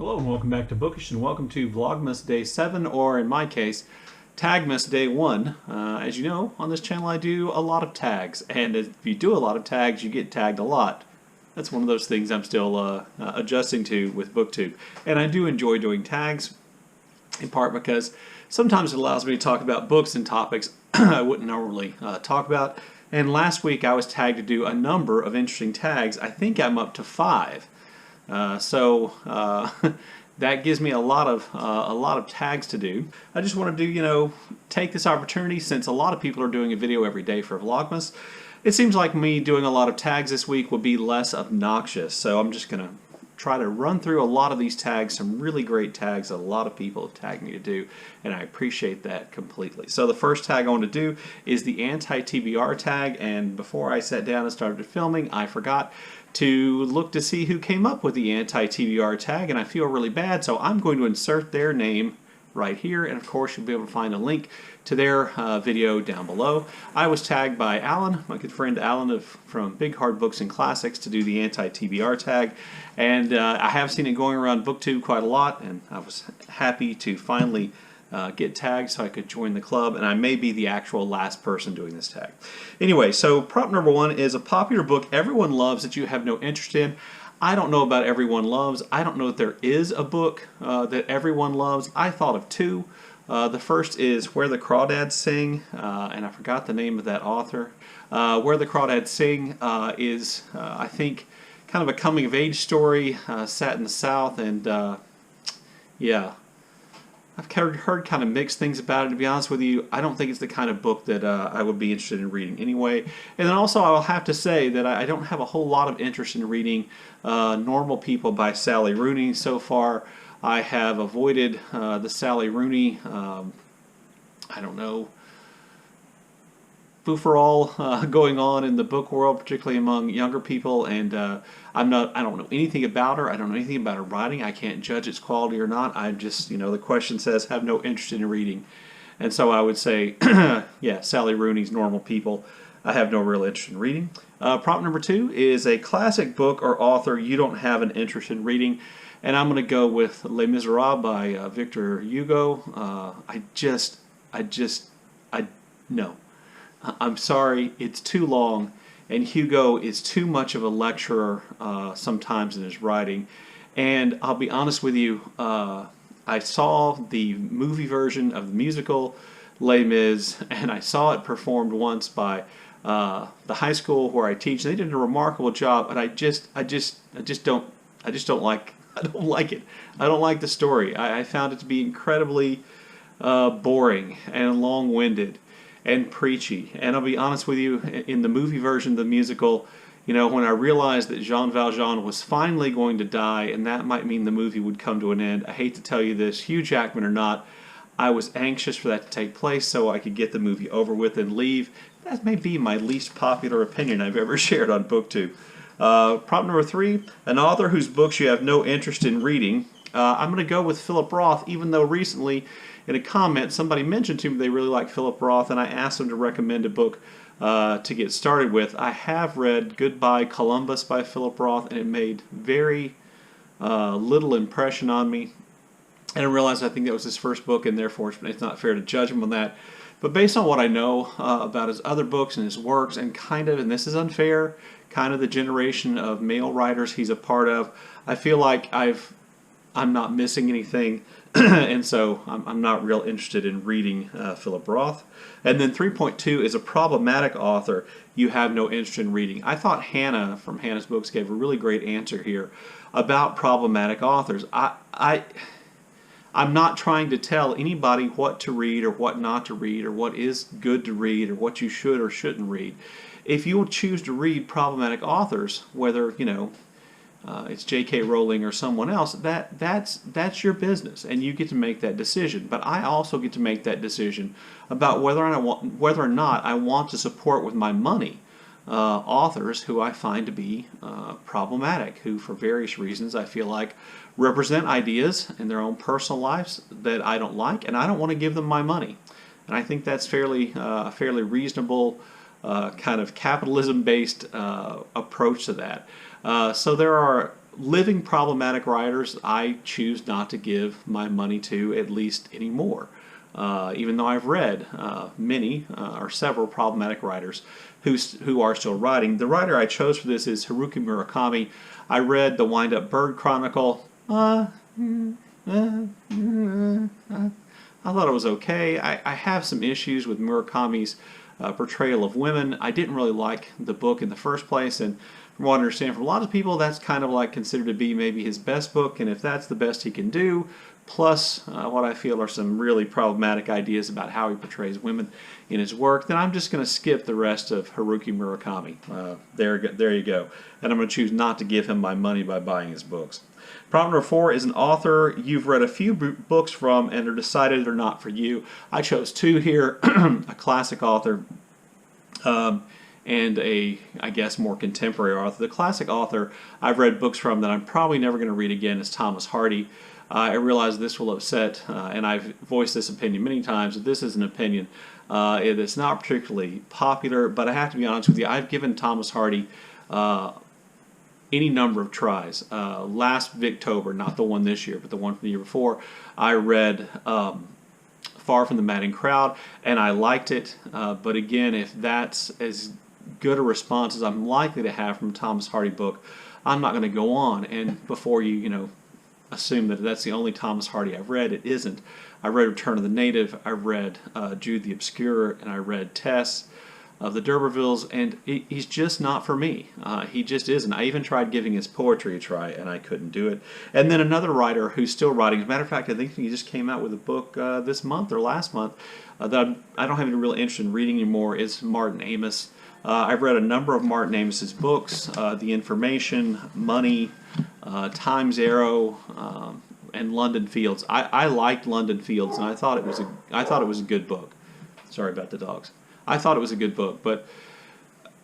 Hello and welcome back to Bookish, and welcome to Vlogmas Day 7, or in my case, Tagmas Day 1. As you know, on this channel I do a lot of tags, and if you do a lot of tags, you get tagged a lot. That's one of those things I'm still adjusting to with BookTube. And I do enjoy doing tags, in part because sometimes it allows me to talk about books and topics I wouldn't normally talk about. And last week I was tagged to do a number of interesting tags. I think I'm up to 5. That gives me a lot of tags to do. I just want to do, take this opportunity, since a lot of people are doing a video every day for Vlogmas. It seems like me doing a lot of tags this week would be less obnoxious, so I'm just going to try to run through a lot of these tags, some really great tags that a lot of people have tagged me to do, and I appreciate that completely. So the first tag I want to do is the Anti-TBR tag, and before I sat down and started filming, I forgot to look to see who came up with the Anti-TBR tag, and I feel really bad, so I'm going to insert their name right here, and of course you'll be able to find a link to their video down below. I was tagged by Alan, my good friend Alan from Big Hard Books and Classics, to do the Anti-TBR tag, and I have seen it going around BookTube quite a lot, and I was happy to finally get tagged so I could join the club, and I may be the actual last person doing this tag. Anyway, so prop number 1 is a popular book everyone loves that you have no interest in. I don't know about everyone loves. I don't know that there is a book that everyone loves. I thought of 2. The first is Where the Crawdads Sing, and I forgot the name of that author. Where the Crawdads Sing is, I think, kind of a coming-of-age story set in the South, and yeah. I've heard kind of mixed things about it, to be honest with you. I don't think it's the kind of book that I would be interested in reading anyway. And then also I will have to say that I don't have a whole lot of interest in reading Normal People by Sally Rooney so far. I have avoided the Sally Rooney, I don't know, frou-for-all going on in the book world, particularly among younger people, and I don't know anything about her. I don't know anything about her writing. I can't judge its quality or not. I just, the question says have no interest in reading, and so I would say, yeah, Sally Rooney's Normal People. I have no real interest in reading. Prompt number 2 is a classic book or author you don't have an interest in reading, and I'm going to go with Les Miserables by Victor Hugo. No. I'm sorry, it's too long, and Hugo is too much of a lecturer sometimes in his writing. And I'll be honest with you, I saw the movie version of the musical Les Mis, and I saw it performed once by the high school where I teach. They did a remarkable job, and I don't like it. I don't like the story. I found it to be incredibly boring and long-winded and preachy. And I'll be honest with you, in the movie version of the musical, when I realized that Jean Valjean was finally going to die, and that might mean the movie would come to an end, I hate to tell you this, Hugh Jackman or not, I was anxious for that to take place so I could get the movie over with and leave. That may be my least popular opinion I've ever shared on BookTube. Prompt number 3, an author whose books you have no interest in reading. I'm going to go with Philip Roth, even though recently in a comment somebody mentioned to me they really like Philip Roth, and I asked them to recommend a book to get started with. I have read Goodbye Columbus by Philip Roth, and it made very little impression on me. And I realized I think that was his first book, and therefore it's not fair to judge him on that. But based on what I know about his other books and his works, and and this is unfair, kind of the generation of male writers he's a part of, I feel like I'm not missing anything, and so I'm not real interested in reading Philip Roth. And then 3.2 is a problematic author you have no interest in reading. I thought Hannah from Hannah's Books gave a really great answer here about problematic authors. I'm not trying to tell anybody what to read or what not to read or what is good to read or what you should or shouldn't read. If you will choose to read problematic authors, whether, it's J.K. Rowling or someone else, that's your business, and you get to make that decision. But I also get to make that decision about whether or not I want to support with my money authors who I find to be problematic, who for various reasons I feel like represent ideas in their own personal lives that I don't like, and I don't want to give them my money. And I think that's a fairly reasonable kind of capitalism-based approach to that. So there are living problematic writers, I choose not to give my money to, at least anymore. Even though I've read many or several problematic writers who are still writing. The writer I chose for this is Haruki Murakami. I read The Wind-Up Bird Chronicle. I thought it was okay. I have some issues with Murakami's portrayal of women. I didn't really like the book in the first place, and from what I understand from a lot of people, that's kind of like considered to be maybe his best book, and if that's the best he can do, plus what I feel are some really problematic ideas about how he portrays women in his work, then I'm just going to skip the rest of Haruki Murakami. There you go. And I'm going to choose not to give him my money by buying his books. Prompt number 4 is an author you've read a few books from and are decided they're not for you. I chose 2 here, a classic author and a, I guess, more contemporary author. The classic author I've read books from that I'm probably never going to read again is Thomas Hardy. I realize this will upset, and I've voiced this opinion many times, that this is an opinion that's not particularly popular, but I have to be honest with you, I've given Thomas Hardy any number of tries. Last Victober, not the one this year, but the one from the year before, I read Far from the Madding Crowd, and I liked it, but again, if that's as good a response as I'm likely to have from a Thomas Hardy book, I'm not going to go on. And before you assume that that's the only Thomas Hardy I've read, it isn't. I read Return of the Native, I read Jude the Obscure, and I read Tess of the D'Urbervilles, and he's just not for me. He just isn't. I even tried giving his poetry a try, and I couldn't do it. And then another writer who's still writing, as a matter of fact, I think he just came out with a book this month or last month that I don't have any real interest in reading anymore, is Martin Amis. I've read a number of Martin Amis's books, The Information, Money, Time's Arrow, and London Fields. I liked London Fields, and I thought it was a good book. Sorry about the dogs. I thought it was a good book, but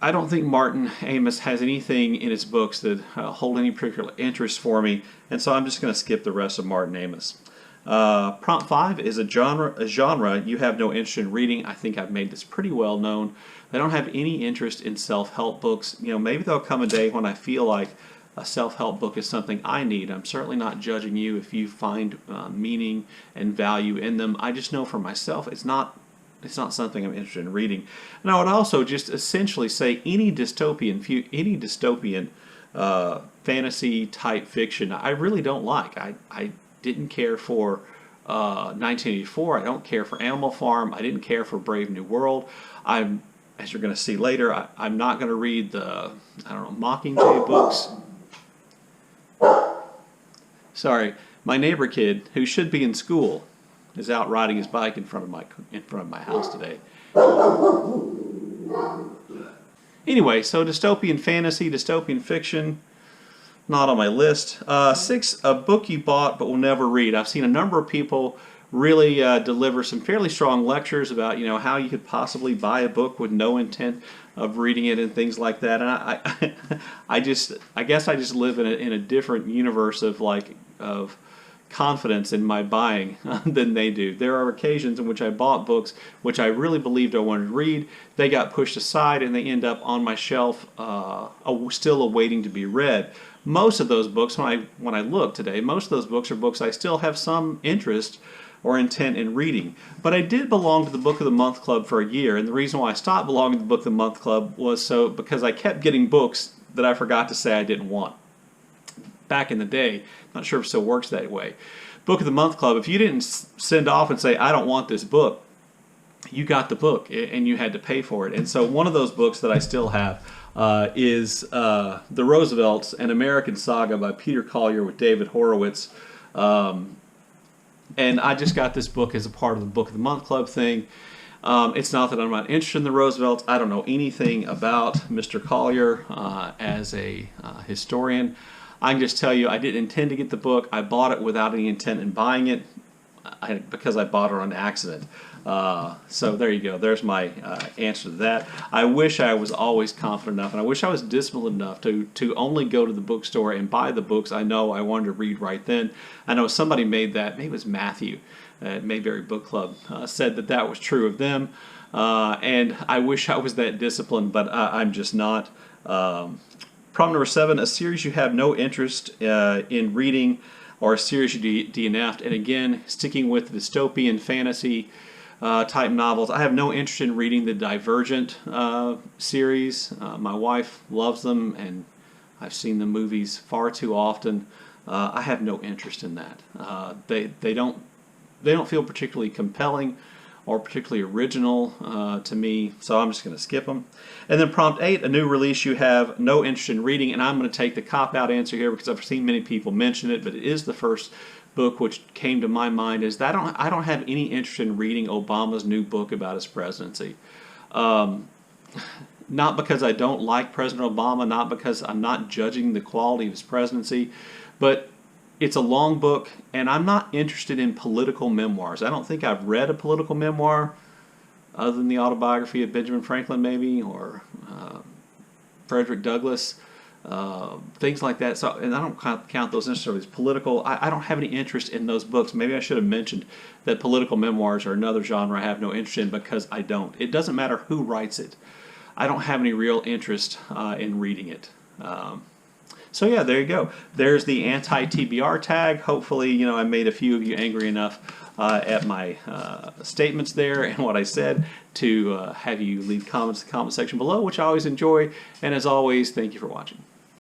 I don't think Martin Amis has anything in his books that hold any particular interest for me, and so I'm just going to skip the rest of Martin Amis. Prompt 5 is a genre you have no interest in reading. I think I've made this pretty well known. I don't have any interest in self-help books. Maybe there'll come a day when I feel like a self-help book is something I need. I'm certainly not judging you if you find meaning and value in them. I just know for myself it's not something I'm interested in reading. And I would also just essentially say any dystopian fantasy type fiction I really don't like. I didn't care for 1984. I don't care for Animal Farm. I didn't care for Brave New World. As you're going to see later, I'm not going to read the Mockingjay books. Sorry, my neighbor kid, who should be in school, is out riding his bike in front of my house today. Anyway, so dystopian fantasy, dystopian fiction, not on my list. 6, a book you bought but will never read. I've seen a number of people really deliver some fairly strong lectures about how you could possibly buy a book with no intent of reading it and things like that. And I guess I just live in a different universe of confidence in my buying than they do. There are occasions in which I bought books which I really believed I wanted to read. They got pushed aside and they end up on my shelf still awaiting to be read. Most of those books, when I look today, most of those books are books I still have some interest or intent in reading. But I did belong to the Book of the Month Club for a year, and the reason why I stopped belonging to the Book of the Month Club was because I kept getting books that I forgot to say I didn't want. Back in the day, not sure if it still works that way. Book of the Month Club, if you didn't send off and say, I don't want this book, you got the book, and you had to pay for it. And so one of those books that I still have is The Roosevelts, an American Saga by Peter Collier with David Horowitz. And I just got this book as a part of the Book of the Month Club thing. It's not that I'm not interested in the Roosevelts. I don't know anything about Mr. Collier as a historian. I can just tell you I didn't intend to get the book. I bought it without any intent in buying it because I bought it on accident. So there you go. There's my answer to that. I wish I was always confident enough, and I wish I was disciplined enough to only go to the bookstore and buy the books I know I wanted to read right then. I know somebody made that, maybe it was Matthew at Mayberry Book Club, said that was true of them. And I wish I was that disciplined, but I'm just not. Problem number 7, a series you have no interest in reading, or a series you DNF'd. And again, sticking with the dystopian fantasy type novels, I have no interest in reading the Divergent series. My wife loves them, and I've seen the movies far too often. I have no interest in that. They don't feel particularly compelling or particularly original to me, so I'm just going to skip them. And then prompt 8, a new release you have no interest in reading, and I'm going to take the cop-out answer here because I've seen many people mention it, but it is the first book which came to my mind, is that I don't have any interest in reading Obama's new book about his presidency. Not because I don't like President Obama, not because I'm not judging the quality of his presidency, but it's a long book, and I'm not interested in political memoirs. I don't think I've read a political memoir other than the autobiography of Benjamin Franklin, maybe, or Frederick Douglass, things like that. So, and I don't count those necessarily as political. I don't have any interest in those books. Maybe I should have mentioned that political memoirs are another genre I have no interest in, because I don't. It doesn't matter who writes it. I don't have any real interest in reading it. So yeah, there you go. There's the anti-TBR tag. Hopefully, I made a few of you angry enough at my statements there and what I said to have you leave comments in the comment section below, which I always enjoy. And as always, thank you for watching.